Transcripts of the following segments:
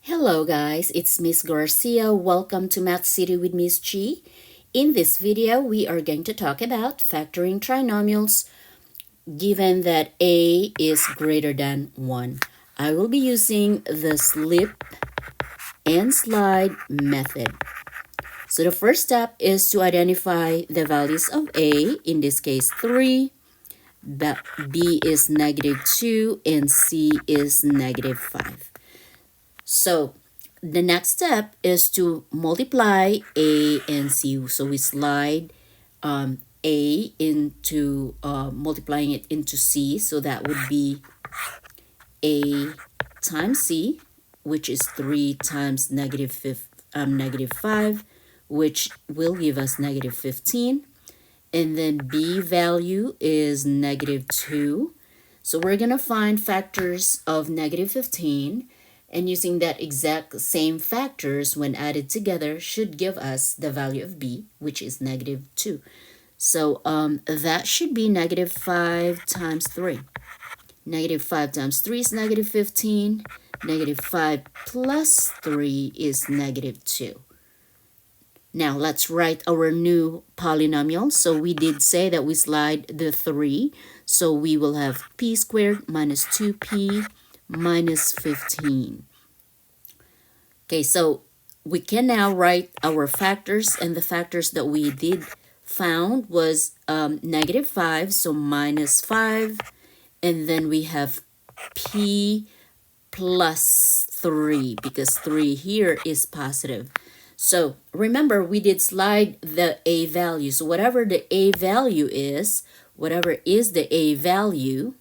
Hello guys, it's Miss Garcia. Welcome to Math City with Miss G. In this video, we are going to talk about factoring trinomials given that a is greater than 1. I will be using the slip and slide method. So the first step is to identify the values of a, in this case 3, b is -2, and c is -5. So the next step is to multiply a and c. So we slide a into multiplying it into c. So that would be a times c, which is 3 times -5, which will give us -15. And then b value is -2. So we're going to find factors of -15. And using that exact same factors when added together should give us the value of b, which is -2. So that should be -5 times 3. -5 times 3 is -15. -5 plus 3 is -2. Now let's write our new polynomial. So we did say that we slide the 3. So we will have p squared minus 2p minus 15. Okay, so we can now write our factors, and the factors that we did found was -5, so -5, and then we have p plus 3 because 3 here is positive. So remember, we did slide the a value. So whatever the a value is, whatever is the a value,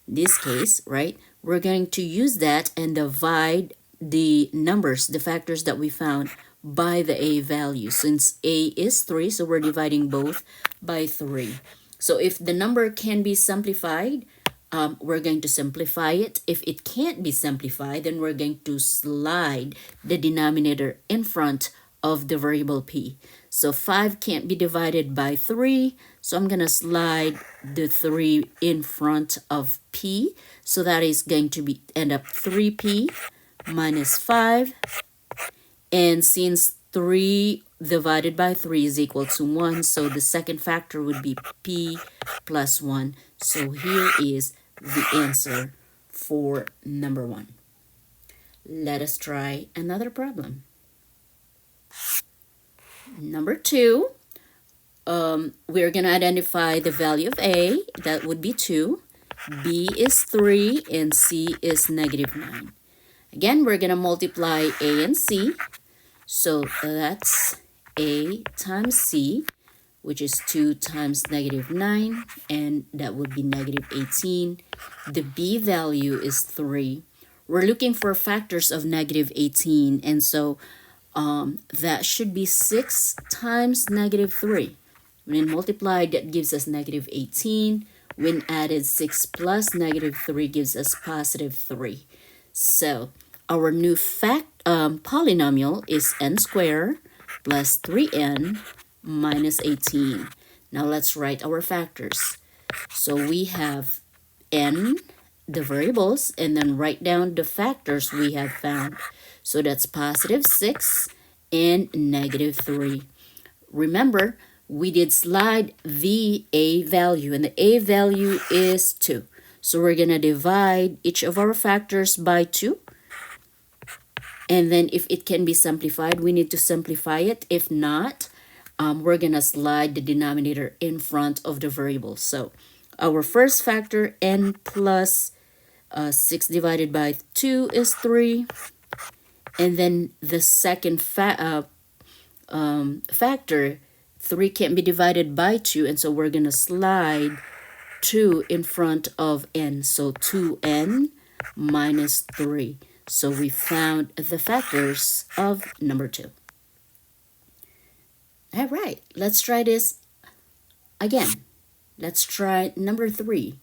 this case, right, we're going to use that and divide the numbers, the factors that we found by the a value. Since a is 3, so we're dividing both by 3. So if the number can be simplified, we're going to simplify it. If it can't be simplified, then we're going to slide the denominator in front of the variable p. So 5 can't be divided by 3, so I'm going to slide the 3 in front of p. So that is going to be end up 3p minus 5. And since 3 divided by 3 is equal to 1, so the second factor would be p plus 1. So here is the answer for number 1. Let us try another problem. Number 2, we're going to identify the value of a, that would be 2, b is 3, and c is -9. Again, we're going to multiply a and c, so that's a times c, which is 2 times -9, and that would be -18. The b value is 3. We're looking for factors of -18, and so that should be 6 times -3. When multiplied, that gives us -18. When added, 6 plus -3 gives us +3. So our new polynomial is n squared plus 3n minus 18. Now let's write our factors. So we have n, the variables, and then write down the factors we have found. So that's +6 and -3. Remember, we did slide the a value, and the a value is 2. So we're going to divide each of our factors by 2. And then if it can be simplified, we need to simplify it. If not, we're going to slide the denominator in front of the variable. So our first factor, n plus 6 divided by 2 is 3. And then the second factor, 3 can't be divided by 2, and so we're going to slide 2 in front of n. So 2n minus 3. So we found the factors of number 2. All right, let's try this again. Let's try number 3.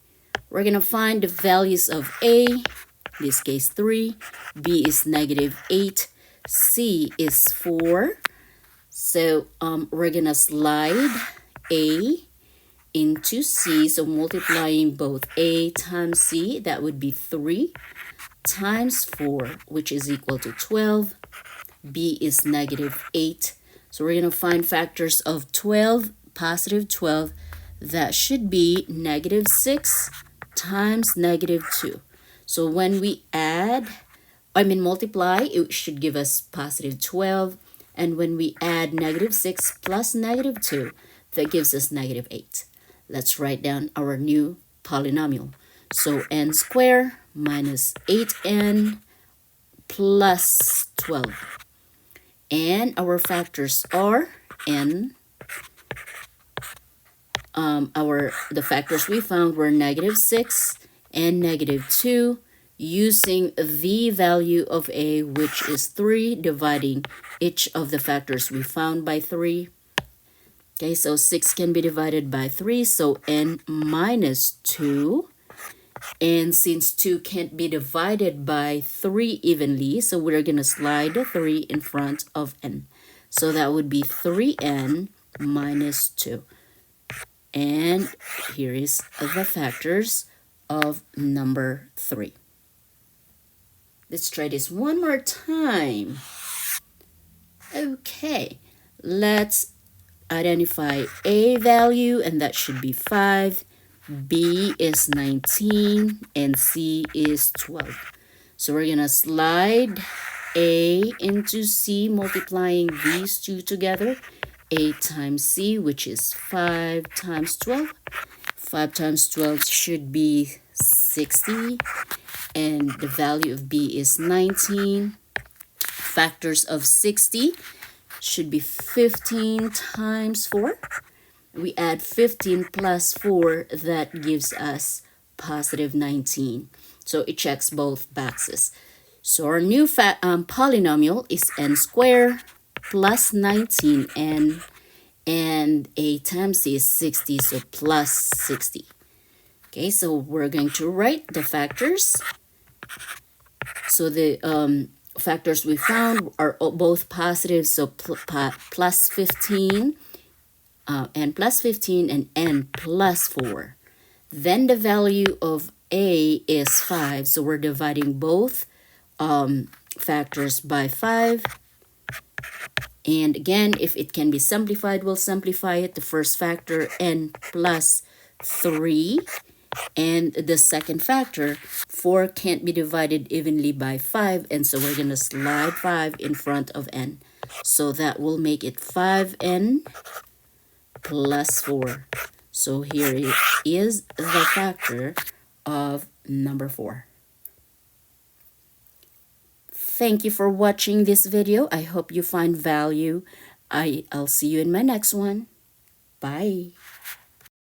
We're going to find the values of a, in this case 3, b is -8, c is 4. So we're going to slide a into c, so multiplying both a times c, that would be 3 times 4, which is equal to 12. B is negative 8. So we're going to find factors of 12, positive 12. That should be negative 6 times negative 2. So when we multiply, it should give us positive 12. And when we add negative 6 plus negative 2, that gives us negative 8. Let's write down our new polynomial. So n squared minus 8n plus 12. And our factors are n. The factors we found were negative 6 and negative 2, using the value of a, which is 3, dividing each of the factors we found by 3. Okay, so 6 can be divided by 3, so n minus 2. And since 2 can't be divided by 3 evenly, so we're going to slide the 3 in front of n. So that would be 3n minus 2. And here is the factors of number 3. Let's try this one more time. Okay, let's identify a value, and that should be 5. B is 19 and C is 12. So we're gonna slide A into C, multiplying these two together. A times C, which is 5 times 12. 5 times 12 should be 60, and the value of B is 19. Factors of 60 should be 15 times 4. We add 15 plus 4, that gives us positive 19. So it checks both boxes. So our new polynomial is n squared plus 19n, and a times c is 60, so plus 60. Okay, so we're going to write the factors. So the factors we found are both positive, so plus 15, n plus 15, and n plus 4. Then the value of a is 5, so we're dividing both factors by 5. And again, if it can be simplified, we'll simplify it. The first factor, n plus 3, and the second factor, 4, can't be divided evenly by 5, and so we're going to slide 5 in front of n. So that will make it 5n plus 4. So here is the factor of number 4. Thank you for watching this video. I hope you find value. I'll see you in my next one. Bye.